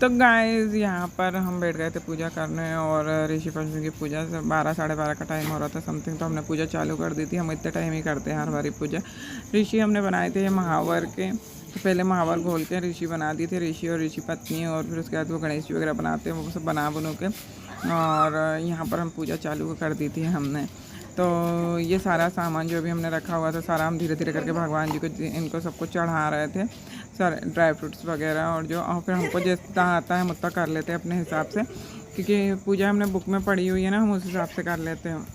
तो गाइस यहाँ पर हम बैठ गए थे पूजा करने और ऋषि पंचमी की पूजा से 12 साढ़े 12 का टाइम हो रहा था समथिंग। तो हमने पूजा चालू कर दी थी। हम इतने टाइम ही करते हैं हर बारी पूजा। ऋषि हमने बनाए थे ये महावर के। तो पहले महावर घोल के ऋषि बना दिए थे, ऋषि और ऋषि पत्नी। और फिर उसके बाद वो गणेश जी वगैरह बनाते हैं, वो सब बना बनू के। और यहाँ पर हम पूजा चालू कर दी थी हमने। तो ये सारा सामान जो भी हमने रखा हुआ था सारा हम धीरे धीरे करके भगवान जी को इनको सबको चढ़ा रहे थे, सारे ड्राई फ्रूट्स वगैरह। और जो और फिर हमको जितना आता है उतना कर लेते हैं अपने हिसाब से, क्योंकि पूजा हमने बुक में पढ़ी हुई है ना, हम उस हिसाब से कर लेते हैं।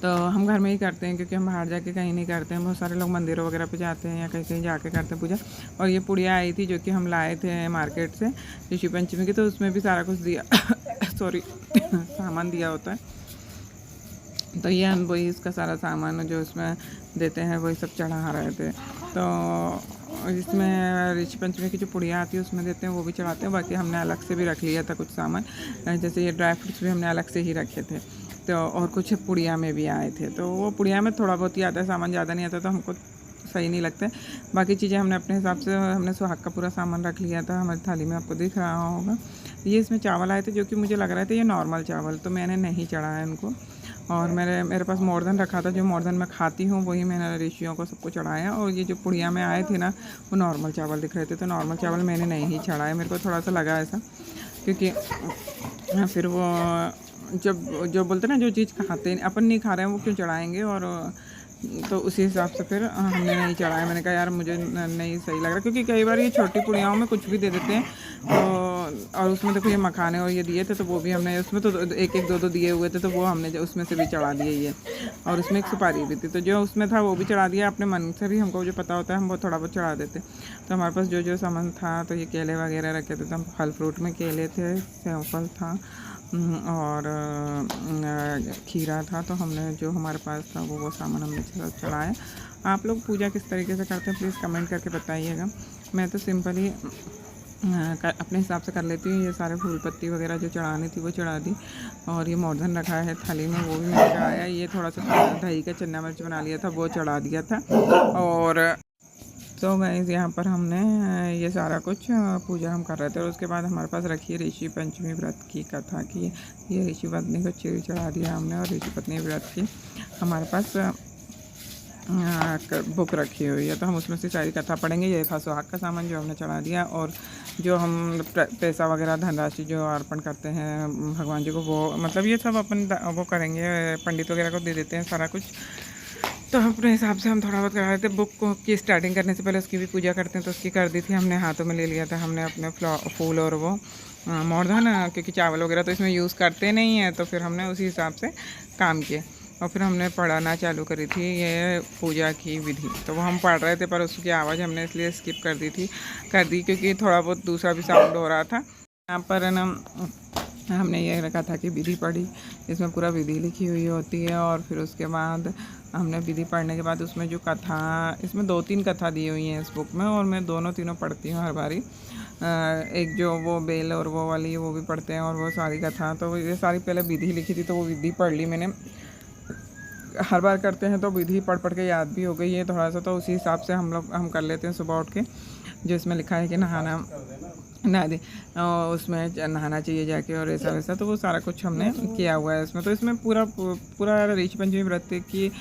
तो हम घर में ही करते हैं, क्योंकि हम बाहर जाके कहीं नहीं करते हैं। बहुत सारे लोग मंदिरों वगैरह पे जाते हैं या कहीं कहीं जाके करते हैं पूजा। और ये पुड़िया आई थी जो कि हम लाए थे मार्केट से ऋषि पंचमी की, तो उसमें भी सारा कुछ दिया सॉरी सामान दिया होता है। तो ये हम वही इसका सारा सामान जो इसमें देते हैं वही सब चढ़ा रहे थे। तो इसमें ऋषि पंचमी की जो पुड़िया आती है उसमें देते हैं, वो भी चढ़ाते हैं। बाकी हमने अलग से भी रख लिया था कुछ सामान, जैसे ये ड्राई फ्रूट्स भी हमने अलग से ही रखे थे। तो और कुछ पुड़िया में भी आए थे, तो वो पुड़िया में थोड़ा बहुत ही आता है सामान, ज़्यादा नहीं आता, तो हमको सही नहीं लगता है। बाकी चीज़ें हमने अपने हिसाब से, हमने सुहाग का पूरा सामान रख लिया था हमारी थाली में, आपको दिख रहा होगा। ये इसमें चावल आए थे जो कि मुझे लग रहा था ये नॉर्मल चावल, तो मैंने नहीं चढ़ाया इनको। और मेरे पास मोरधन रखा था, जो मोरधन मैं खाती हूँ वही मैंने ऋषियों को सबको चढ़ाया। और ये जो पुड़िया में आए थे ना वो नॉर्मल चावल दिख रहे थे, तो नॉर्मल चावल मैंने नहीं चढ़ाया। मेरे को थोड़ा सा लगा ऐसा, क्योंकि फिर वो जब जो बोलते ना जो चीज़ खाते अपन नहीं खा रहे हैं वो क्यों चढ़ाएंगे। और तो उसी हिसाब से फिर हमने नहीं चढ़ाया। मैंने कहा यार मुझे नहीं सही लग रहा, क्योंकि कई बार ये छोटी पुड़ियाओं में कुछ भी दे देते हैं। तो और उसमें देखो ये मखाने और ये दिए थे, तो वो भी हमने उसमें तो एक एक दो दिए हुए थे, तो वो हमने उसमें से भी चढ़ा दिए ये। और उसमें एक सुपारी भी थी, तो जो उसमें था वो भी चढ़ा दिया। अपने मन से भी हमको जो पता होता है हम वो थोड़ा बहुत चढ़ा देते। तो हमारे पास जो जो सामान था, तो ये केले वगैरह रखे थे, तो हम फल फ्रूट में केले थे, सेव फल था और खीरा था। तो हमने जो हमारे पास था वो सामान हमने चढ़ाया। आप लोग पूजा किस तरीके से करते हैं प्लीज़ कमेंट करके बताइएगा। मैं तो सिंपल ही अपने हिसाब से कर लेती हूँ। ये सारे फूल पत्ती वगैरह जो चढ़ानी थी वो चढ़ा दी। और ये मोरधन रखा है थाली में, वो भी मैंने चढ़ाया। ये थोड़ा सा दही का चन्ना मिर्च बना लिया था, वो चढ़ा दिया था। और तो गाइस यहाँ पर हमने ये सारा कुछ पूजा हम कर रहे थे। और उसके बाद हमारे पास रखी है ऋषि पंचमी व्रत की कथा की। ये ऋषि पत्नी को चिड़ी चढ़ा दिया हमने, और ऋषि पत्नी व्रत की हमारे पास बुक रखी हुई है, तो हम उसमें से सारी कथा पढ़ेंगे। ये था सुहाग का सामान जो हमने चढ़ा दिया। और जो हम पैसा वगैरह धनराशि जो अर्पण करते हैं भगवान जी को, वो मतलब ये सब अपन वो करेंगे, पंडित वगैरह को दे देते हैं सारा कुछ। तो अपने हिसाब से हम थोड़ा बहुत करा रहे थे। बुक की स्टार्टिंग करने से पहले उसकी भी पूजा करते हैं, तो उसकी कर दी थी हमने। हाथों में ले लिया था हमने अपने फूल और वो मोरधन, क्योंकि चावल वगैरह तो इसमें यूज़ करते नहीं हैं, तो फिर हमने उसी हिसाब से काम किए। और फिर हमने पढ़ाना चालू करी थी ये पूजा की विधि। तो वो हम पढ़ रहे थे, पर उसकी आवाज़ हमने इसलिए स्किप कर दी क्योंकि थोड़ा बहुत दूसरा भी साउंड हो रहा था। यहाँ पर ना हमने ये रखा था कि विधि पढ़ी, इसमें पूरा विधि लिखी हुई होती है। और फिर उसके बाद हमने विधि पढ़ने के बाद उसमें जो कथा, इसमें 2-3 कथा दी हुई हैं इस बुक में, और मैं दोनों तीनों पढ़ती हूँ हर बारी। एक जो वो बेल और वो वाली वो भी पढ़ते हैं, और वो सारी कथा। तो ये सारी पहले विधि लिखी थी, तो वो विधि पढ़ ली मैंने। हर बार करते हैं तो विधि पढ़ के याद भी हो गई है थोड़ा सा, तो उसी हिसाब से हम कर लेते हैं सुबह उठ के। जो इसमें लिखा है कि नहा दे, उसमें नहाना चाहिए जाके और ऐसा वैसा, तो वो सारा कुछ हमने किया हुआ है इसमें। तो इसमें पूरा ऋषि पंचमी व्रत की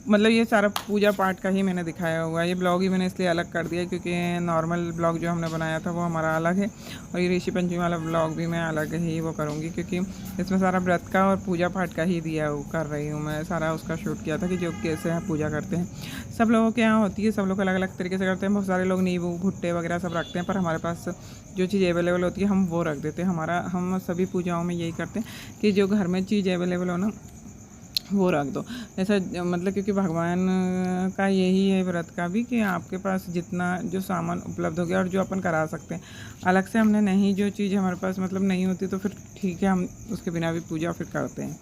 मतलब ये सारा पूजा पाठ का ही मैंने दिखाया हुआ है। ये ब्लॉग ही मैंने इसलिए अलग कर दिया क्योंकि नॉर्मल ब्लॉग जो हमने बनाया था वो हमारा अलग है, और ये ऋषि पंचमी वाला ब्लॉग भी मैं अलग ही वो करूँगी, क्योंकि इसमें सारा व्रत का और पूजा पाठ का ही कर रही हूँ मैं। सारा उसका शूट किया था कि जो कैसे पूजा करते हैं। सब लोगों के यहाँ होती है, सब लोग अलग अलग तरीके से करते हैं। बहुत सारे लोग नींबू भुट्टे वगैरह सब रखते हैं, पर हमारे पास जो चीज़ अवेलेबल होती है हम वो रख देते हैं। हम सभी पूजाओं में यही करते हैं कि जो घर में चीज़ अवेलेबल हो ना वो रख दो। ऐसा मतलब क्योंकि भगवान का यही है व्रत का भी, कि आपके पास जितना जो सामान उपलब्ध हो गया और जो अपन करा सकते हैं। अलग से हमने नहीं, जो चीज़ हमारे पास मतलब नहीं होती तो फिर ठीक है, हम उसके बिना भी पूजा फिर करते हैं।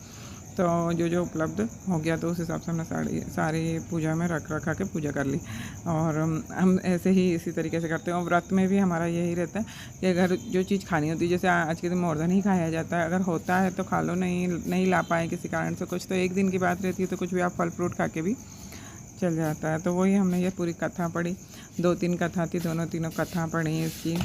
तो जो उपलब्ध हो गया तो उस हिसाब से हमने सारी पूजा में रखा के पूजा कर ली। और हम ऐसे ही इसी तरीके से करते हैं। और व्रत में भी हमारा यही रहता है कि अगर जो चीज़ खानी होती है, जैसे आज के दिन मोरधन ही खाया जाता है, अगर होता है तो खा लो, नहीं ला पाए किसी कारण से कुछ, तो एक दिन की बात रहती है, तो कुछ भी आप फल फ्रूट खा के भी चल जाता है। तो वही हमने ये पूरी कथा पढ़ी, 2-3 कथा थी, दोनों तीनों कथा पढ़ी इसकी,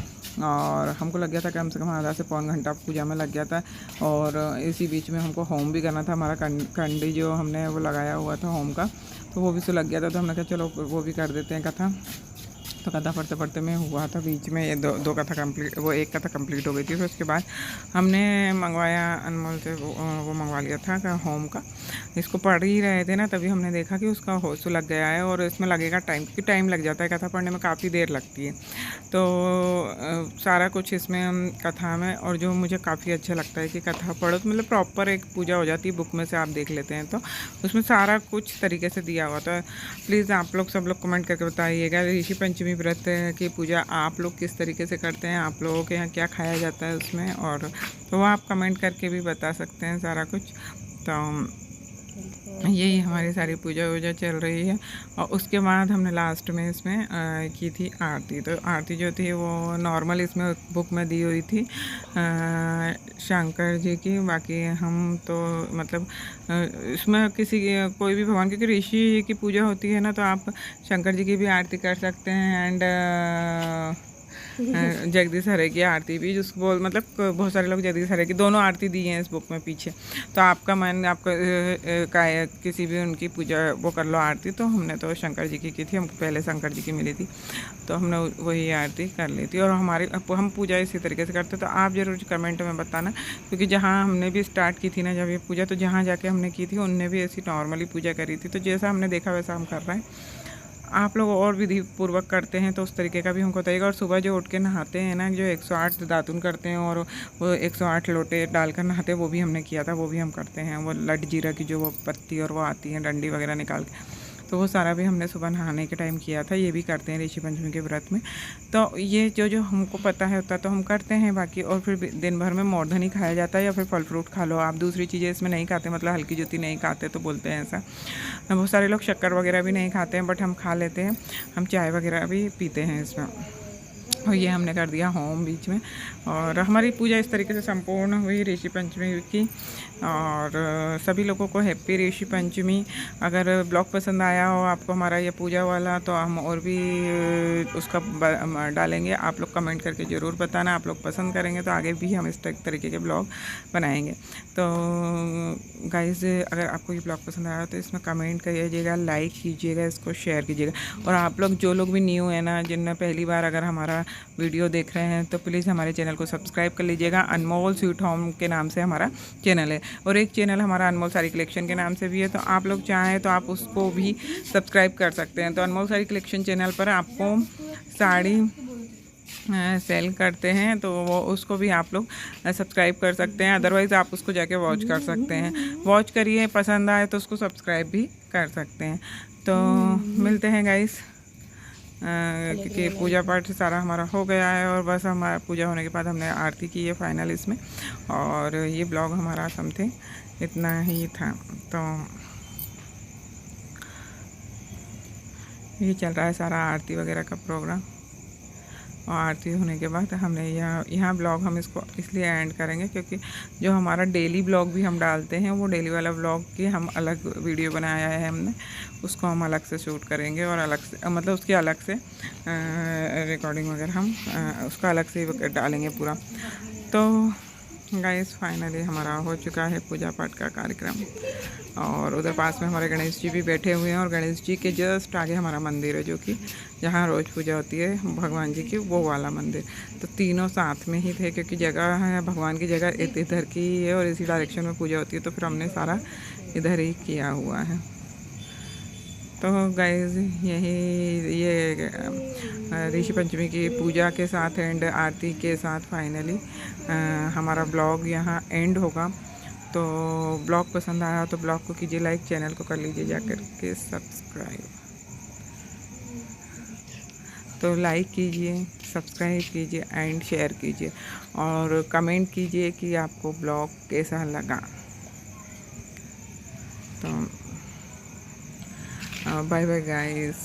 और हमको लग गया था कम से कम आधा से पौन घंटा पूजा में लग गया था। और इसी बीच में हमको होम भी करना था, हमारा कंडी जो हमने वो लगाया हुआ था होम का, तो वो भी तो लग गया था। तो हमने कहा चलो वो भी कर देते हैं कथा। तो कथा पढ़ते पढ़ते में हुआ था बीच में ये दो कथा कंप्लीट, वो एक कथा कंप्लीट हो गई थी। फिर उसके बाद हमने मंगवाया अनमोल से वो मंगवा लिया था होम का। इसको पढ़ ही रहे थे ना, तभी हमने देखा कि उसका होश लग गया है और इसमें लगेगा टाइम, क्योंकि टाइम लग जाता है कथा पढ़ने में, काफ़ी देर लगती है। तो सारा कुछ इसमें कथा में, और जो मुझे काफ़ी अच्छा लगता है कि कथा पढ़ो तो मतलब प्रॉपर एक पूजा हो जाती है। बुक में से आप देख लेते हैं तो उसमें सारा कुछ तरीके से दिया हुआ था। प्लीज़ आप लोग सब लोग कमेंट करके बताइएगा ऋषि पंचमी व्रत की पूजा आप लोग किस तरीके से करते हैं, आप लोगों के यहाँ क्या खाया जाता है उसमें, और तो वो आप कमेंट करके भी बता सकते हैं सारा कुछ। तो यही हमारी सारी पूजा वूजा चल रही है। और उसके बाद हमने लास्ट में इसमें की थी आरती। तो आरती जो थी वो नॉर्मल इसमें बुक में दी हुई थी शंकर जी की। बाकी हम तो मतलब इसमें कोई भी भगवान, क्योंकि ऋषि की पूजा होती है ना, तो आप शंकर जी की भी आरती कर सकते हैं एंड जगदीश हरे की आरती भी, जिसको बोल मतलब बहुत सारे लोग जगदीश हरे की दोनों आरती दी हैं इस बुक में पीछे। तो आपका मन आपका किसी भी उनकी पूजा वो कर लो आरती। तो हमने तो शंकर जी की थी, हमको पहले शंकर जी की मिली थी तो हमने वही आरती कर ली थी। और हम पूजा इसी तरीके से करते। तो आप ज़रूर कमेंट में बताना, क्योंकि जहाँ हमने भी स्टार्ट की थी ना जब ये पूजा, तो जहाँ जाके हमने की थी उनने भी ऐसी नॉर्मली पूजा करी थी। तो जैसा हमने देखा वैसा हम कर रहे हैं। आप लोग और विधि पूर्वक करते हैं तो उस तरीके का भी हमको बताइएगा। और सुबह जो उठ के नहाते हैं ना, जो 108 दातुन करते हैं और वो 108 लोटे डालकर नहाते हैं, वो भी हमने किया था, वो भी हम करते हैं। वो लट जीरा की जो वो पत्ती और वो आती है डंडी वगैरह निकाल के, तो वो सारा भी हमने सुबह नहाने के टाइम किया था। ये भी करते हैं ऋषि पंचमी के व्रत में। तो ये जो हमको पता है होता तो हम करते हैं। बाकी और फिर दिन भर में मोरधन ही खाया जाता है या फिर फल फ्रूट खा लो आप, दूसरी चीज़ें इसमें नहीं खाते, मतलब हल्की जुती नहीं खाते तो बोलते हैं ऐसा। बहुत सारे लोग शक्कर वगैरह भी नहीं खाते हैं, बट हम खा लेते हैं। हम चाय वगैरह भी पीते हैं इसमें। और ये हमने कर दिया होम बीच में। और हमारी पूजा इस तरीके से संपूर्ण हुई ऋषि पंचमी की। और सभी लोगों को हैप्पी ऋषि पंचमी। अगर ब्लॉग पसंद आया हो आपको हमारा ये पूजा वाला, तो हम और भी उसका डालेंगे। आप लोग कमेंट करके ज़रूर बताना, आप लोग पसंद करेंगे तो आगे भी हम इस तरीके के ब्लॉग बनाएंगे। तो गाइस, अगर आपको ये ब्लॉग पसंद आया तो इसमें कमेंट करिएगा, लाइक कीजिएगा, इसको शेयर कीजिएगा। और आप लोग जो लोग भी न्यू है ना, जिनने पहली बार अगर हमारा वीडियो देख रहे हैं, तो प्लीज़ हमारे चैनल को सब्सक्राइब कर लीजिएगा। अनमोल स्वीट होम के नाम से हमारा चैनल है, और एक चैनल हमारा अनमोल साड़ी कलेक्शन के नाम से भी है। तो आप लोग चाहें तो आप उसको भी सब्सक्राइब कर सकते हैं। तो अनमोल साड़ी कलेक्शन चैनल पर आपको साड़ी सेल करते हैं, तो वो उसको भी आप लोग सब्सक्राइब कर सकते हैं। अदरवाइज़ आप उसको जाके वॉच कर सकते हैं। वॉच करिए, पसंद आए तो उसको सब्सक्राइब भी कर सकते हैं। तो मिलते हैं गाइस, क्योंकि पूजा पाठ सारा हमारा हो गया है। और बस हमारा पूजा होने के बाद हमने आरती की है फाइनल इसमें। और ये ब्लॉग हमारा समथिंग इतना ही था। तो ये चल रहा है सारा आरती वगैरह का प्रोग्राम। और आरती होने के बाद हमने यहाँ ब्लॉग हम इसको इसलिए एंड करेंगे, क्योंकि जो हमारा डेली ब्लॉग भी हम डालते हैं, वो डेली वाला ब्लॉग की हम अलग वीडियो बनाया है हमने, उसको हम अलग से शूट करेंगे और अलग से मतलब उसकी अलग से रिकॉर्डिंग वगैरह हम उसका अलग से डालेंगे पूरा। तो गाइस, फाइनली हमारा हो चुका है पूजा पाठ का कार्यक्रम। और उधर पास में हमारे गणेश जी भी बैठे हुए हैं, और गणेश जी के जस्ट आगे हमारा मंदिर है, जो कि जहाँ रोज़ पूजा होती है भगवान जी की, वो वाला मंदिर। तो तीनों साथ में ही थे, क्योंकि जगह है भगवान की जगह इधर की ही है और इसी डायरेक्शन में पूजा होती है, तो फिर हमने सारा इधर ही किया हुआ है। तो गाइस, ये ऋषि पंचमी की पूजा के साथ एंड आरती के साथ फाइनली हमारा ब्लॉग यहाँ एंड होगा। तो ब्लॉग पसंद आया तो ब्लॉग को कीजिए लाइक, चैनल को कर लीजिए जाकर के सब्सक्राइब। तो लाइक कीजिए, सब्सक्राइब कीजिए एंड शेयर कीजिए, और कमेंट कीजिए कि आपको ब्लॉग कैसा लगा। तो बाय बाय गाइस।